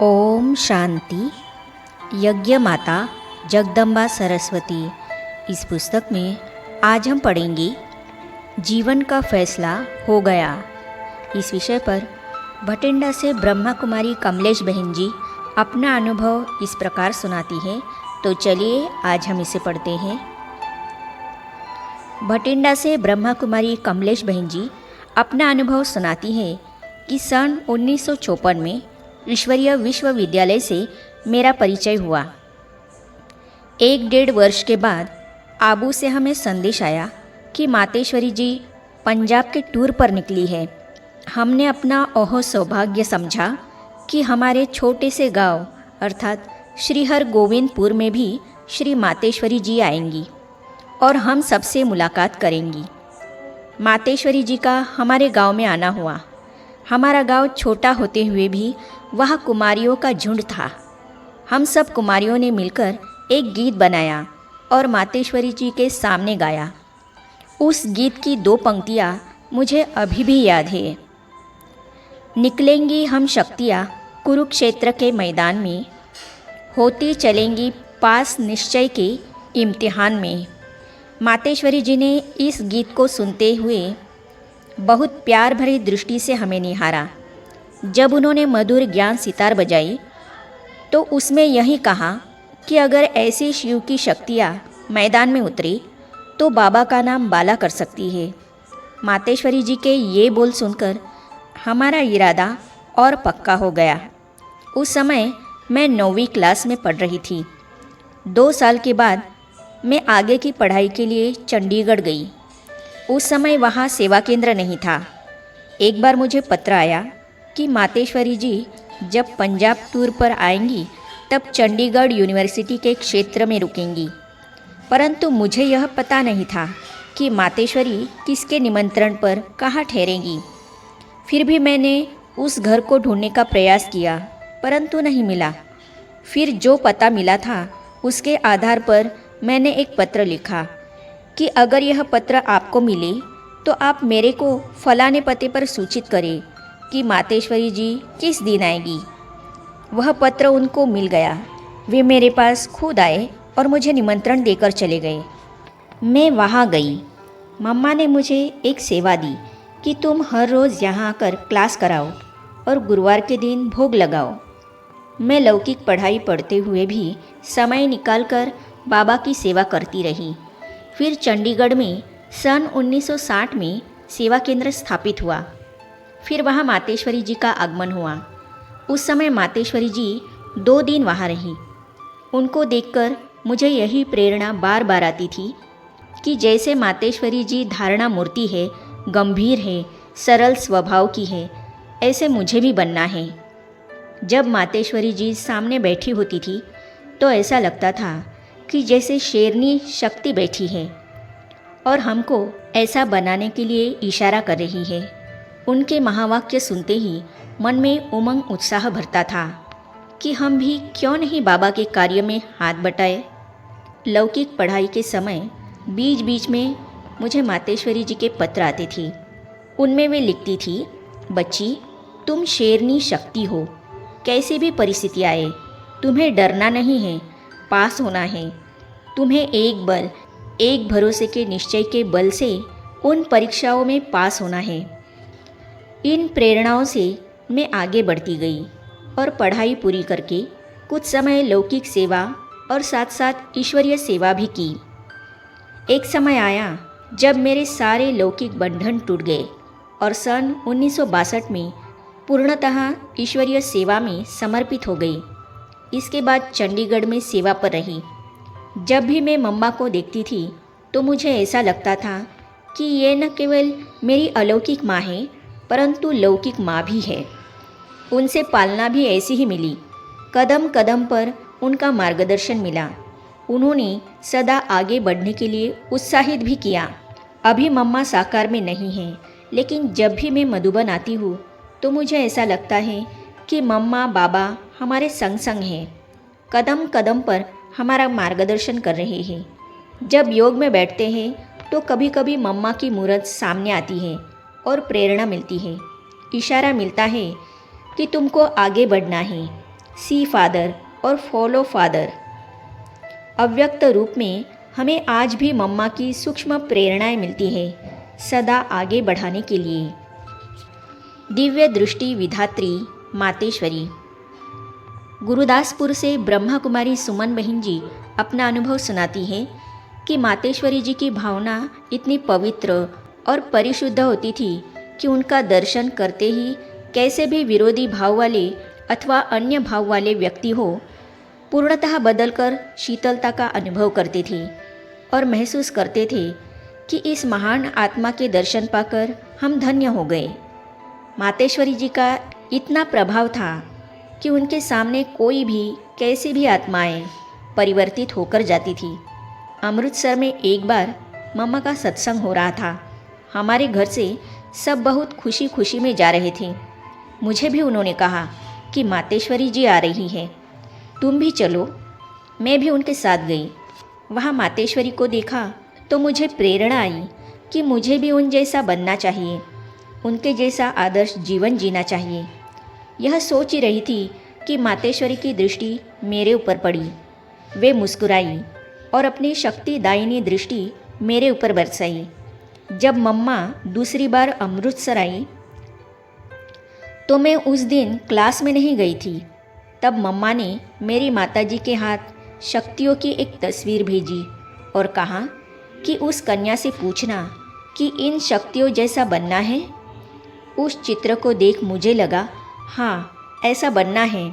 ओम शांति। यज्ञ माता जगदम्बा सरस्वती। इस पुस्तक में आज हम पढ़ेंगे जीवन का फैसला हो गया। इस विषय पर भटिंडा से ब्रह्मा कुमारी कमलेश बहन जी अपना अनुभव इस प्रकार सुनाती हैं। तो चलिए आज हम इसे पढ़ते हैं। भटिंडा से ब्रह्मा कुमारी कमलेश बहन जी अपना अनुभव सुनाती हैं कि सन 1954 में ईश्वरीय विश्वविद्यालय से मेरा परिचय हुआ। 1-1.5 वर्ष के बाद आबू से हमें संदेश आया कि मातेश्वरी जी पंजाब के टूर पर निकली है। हमने अपना ओह सौभाग्य समझा कि हमारे छोटे से गांव अर्थात श्री हरगोविंदपुर में भी श्री मातेश्वरी जी आएंगी और हम सबसे मुलाकात करेंगी। मातेश्वरी जी का हमारे गांव में आना हुआ। हमारा गांव छोटा होते हुए भी वहाँ कुमारियों का झुंड था। हम सब कुमारियों ने मिलकर एक गीत बनाया और मातेश्वरी जी के सामने गाया। उस गीत की 2 पंक्तियाँ मुझे अभी भी याद है। निकलेंगी हम शक्तियाँ कुरुक्षेत्र के मैदान में, होती चलेंगी पास निश्चय के इम्तिहान में। मातेश्वरी जी ने इस गीत को सुनते हुए बहुत प्यार भरी दृष्टि से हमें निहारा। जब उन्होंने मधुर ज्ञान सितार बजाई तो उसमें यही कहा कि अगर ऐसी शिव की शक्तियाँ मैदान में उतरी तो बाबा का नाम बाला कर सकती है। मातेश्वरी जी के ये बोल सुनकर हमारा इरादा और पक्का हो गया। उस समय मैं 9वीं क्लास में पढ़ रही थी। 2 साल के बाद मैं आगे की पढ़ाई के लिए चंडीगढ़ गई। उस समय वहाँ सेवा केंद्र नहीं था। एक बार मुझे पत्र आया कि मातेश्वरी जी जब पंजाब टूर पर आएंगी तब चंडीगढ़ यूनिवर्सिटी के क्षेत्र में रुकेंगी। परंतु मुझे यह पता नहीं था कि मातेश्वरी किसके निमंत्रण पर कहाँ ठहरेंगी। फिर भी मैंने उस घर को ढूंढने का प्रयास किया परंतु नहीं मिला। फिर जो पता मिला था उसके आधार पर मैंने एक पत्र लिखा कि अगर यह पत्र आपको मिले तो आप मेरे को फलाने पते पर सूचित करें कि मातेश्वरी जी किस दिन आएगी। वह पत्र उनको मिल गया। वे मेरे पास खुद आए और मुझे निमंत्रण देकर चले गए। मैं वहाँ गई। मम्मा ने मुझे एक सेवा दी कि तुम हर रोज़ यहाँ आकर क्लास कराओ और गुरुवार के दिन भोग लगाओ। मैं लौकिक पढ़ाई पढ़ते हुए भी समय निकालकर बाबा की सेवा करती रही। फिर चंडीगढ़ में सन 1960 में सेवा केंद्र स्थापित हुआ। फिर वहाँ मातेश्वरी जी का आगमन हुआ। उस समय मातेश्वरी जी 2 दिन वहाँ रहीं। उनको देखकर मुझे यही प्रेरणा बार बार आती थी कि जैसे मातेश्वरी जी धारणा मूर्ति है, गंभीर है, सरल स्वभाव की है, ऐसे मुझे भी बनना है। जब मातेश्वरी जी सामने बैठी होती थी तो ऐसा लगता था कि जैसे शेरनी शक्ति बैठी है और हमको ऐसा बनाने के लिए इशारा कर रही है। उनके महावाक्य सुनते ही मन में उमंग उत्साह भरता था कि हम भी क्यों नहीं बाबा के कार्य में हाथ बटाए। लौकिक पढ़ाई के समय बीच बीच में मुझे मातेश्वरी जी के पत्र आते थे। उनमें वे लिखती थी, बच्ची तुम शेरनी शक्ति हो, कैसी भी परिस्थिति आए तुम्हें डरना नहीं है, पास होना है। तुम्हें एक बल, एक भरोसे के निश्चय के बल से उन परीक्षाओं में पास होना है। इन प्रेरणाओं से मैं आगे बढ़ती गई और पढ़ाई पूरी करके कुछ समय लौकिक सेवा और साथ साथ ईश्वरीय सेवा भी की। एक समय आया जब मेरे सारे लौकिक बंधन टूट गए और सन 1962 में पूर्णतः ईश्वरीय सेवा में समर्पित हो गई। इसके बाद चंडीगढ़ में सेवा पर रही। जब भी मैं मम्मा को देखती थी तो मुझे ऐसा लगता था कि ये न केवल मेरी अलौकिक माँ है परंतु लौकिक माँ भी है। उनसे पालना भी ऐसी ही मिली। कदम कदम पर उनका मार्गदर्शन मिला। उन्होंने सदा आगे बढ़ने के लिए उत्साहित भी किया। अभी मम्मा साकार में नहीं हैं, लेकिन जब भी मैं मधुबन आती हूँ तो मुझे ऐसा लगता है कि मम्मा बाबा हमारे संग संग हैं, कदम कदम पर हमारा मार्गदर्शन कर रहे हैं। जब योग में बैठते हैं तो कभी कभी मम्मा की मूरत सामने आती है और प्रेरणा मिलती है। इशारा मिलता है कि तुमको आगे बढ़ना है। सी फादर और फॉलो फादर। अव्यक्त रूप में हमें आज भी मम्मा की सूक्ष्म प्रेरणाएं मिलती है सदा आगे बढ़ाने के लिए। दिव्य दृष्टि विधात्री मातेश्वरी। गुरुदासपुर से ब्रह्मा कुमारी सुमन बहन जी अपना अनुभव सुनाती है कि मातेश्वरी जी की भावना इतनी पवित्र और परिशुद्ध होती थी कि उनका दर्शन करते ही कैसे भी विरोधी भाव वाले अथवा अन्य भाव वाले व्यक्ति हो पूर्णतः बदलकर शीतलता का अनुभव करते थे और महसूस करते थे कि इस महान आत्मा के दर्शन पाकर हम धन्य हो गए। मातेश्वरी जी का इतना प्रभाव था कि उनके सामने कोई भी कैसी भी आत्माएं परिवर्तित होकर जाती थी। अमृतसर में एक बार मम्मा का सत्संग हो रहा था। हमारे घर से सब बहुत खुशी खुशी में जा रहे थे। मुझे भी उन्होंने कहा कि मातेश्वरी जी आ रही है, तुम भी चलो। मैं भी उनके साथ गई। वहाँ मातेश्वरी को देखा तो मुझे प्रेरणा आई कि मुझे भी उन जैसा बनना चाहिए, उनके जैसा आदर्श जीवन जीना चाहिए। यह सोच ही रही थी कि मातेश्वरी की दृष्टि मेरे ऊपर पड़ी। वे मुस्कुराई और अपनी शक्तिदायिनी दृष्टि मेरे ऊपर बरसाई। जब मम्मा दूसरी बार अमृतसर आई तो मैं उस दिन क्लास में नहीं गई थी। तब मम्मा ने मेरी माताजी के हाथ शक्तियों की एक तस्वीर भेजी और कहा कि उस कन्या से पूछना कि इन शक्तियों जैसा बनना है। उस चित्र को देख मुझे लगा हाँ, ऐसा बनना है।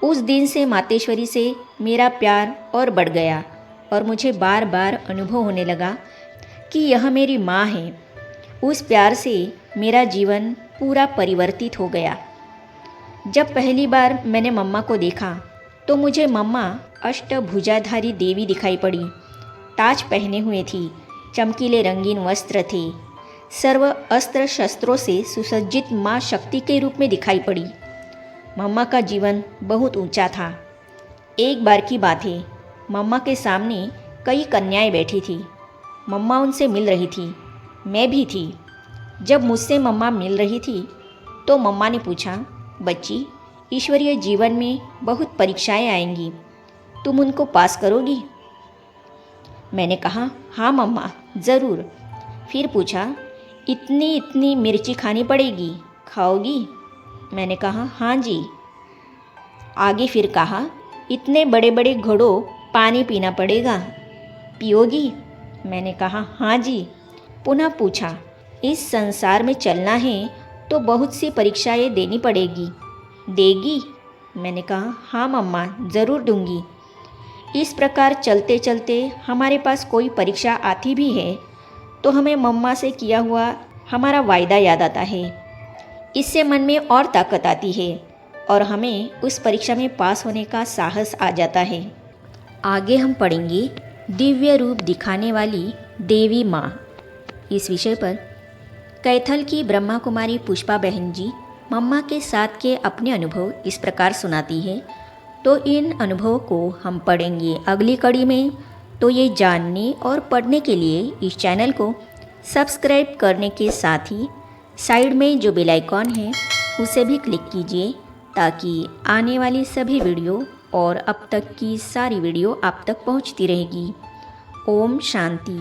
उस दिन से मातेश्वरी से मेरा प्यार और बढ़ गया और मुझे बार बार अनुभव होने लगा कि यह मेरी माँ है। उस प्यार से मेरा जीवन पूरा परिवर्तित हो गया। जब पहली बार मैंने मम्मा को देखा तो मुझे मम्मा अष्टभुजाधारी देवी दिखाई पड़ी। ताज पहने हुए थी, चमकीले रंगीन वस्त्र थे। सर्व अस्त्र शस्त्रों से सुसज्जित माँ शक्ति के रूप में दिखाई पड़ी। मम्मा का जीवन बहुत ऊंचा था। एक बार की बात है, मम्मा के सामने कई कन्याएं बैठी थी। मम्मा उनसे मिल रही थी, मैं भी थी। जब मुझसे मम्मा मिल रही थी तो मम्मा ने पूछा, बच्ची, ईश्वरीय जीवन में बहुत परीक्षाएं आएंगी, तुम उनको पास करोगी? मैंने कहा, हाँ मम्मा, ज़रूर। फिर पूछा, इतनी इतनी मिर्ची खानी पड़ेगी, खाओगी? मैंने कहा, हाँ जी। आगे फिर कहा, इतने बड़े बड़े घड़ों पानी पीना पड़ेगा, पियोगी? मैंने कहा, हाँ जी। पुनः पूछा, इस संसार में चलना है तो बहुत सी परीक्षाएं देनी पड़ेगी, देगी? मैंने कहा, हाँ मम्मा, ज़रूर दूंगी। इस प्रकार चलते चलते हमारे पास कोई परीक्षा आती भी है तो हमें मम्मा से किया हुआ हमारा वायदा याद आता है। इससे मन में और ताकत आती है और हमें उस परीक्षा में पास होने का साहस आ जाता है। आगे हम पढ़ेंगे दिव्य रूप दिखाने वाली देवी माँ। इस विषय पर कैथल की ब्रह्मा कुमारी पुष्पा बहन जी मम्मा के साथ के अपने अनुभव इस प्रकार सुनाती है। तो इन अनुभवों को हम पढ़ेंगे अगली कड़ी में। तो ये जानने और पढ़ने के लिए इस चैनल को सब्सक्राइब करने के साथ ही साइड में जो बेल आइकॉन है उसे भी क्लिक कीजिए ताकि आने वाली सभी वीडियो और अब तक की सारी वीडियो आप तक पहुंचती रहेगी। ओम शांति।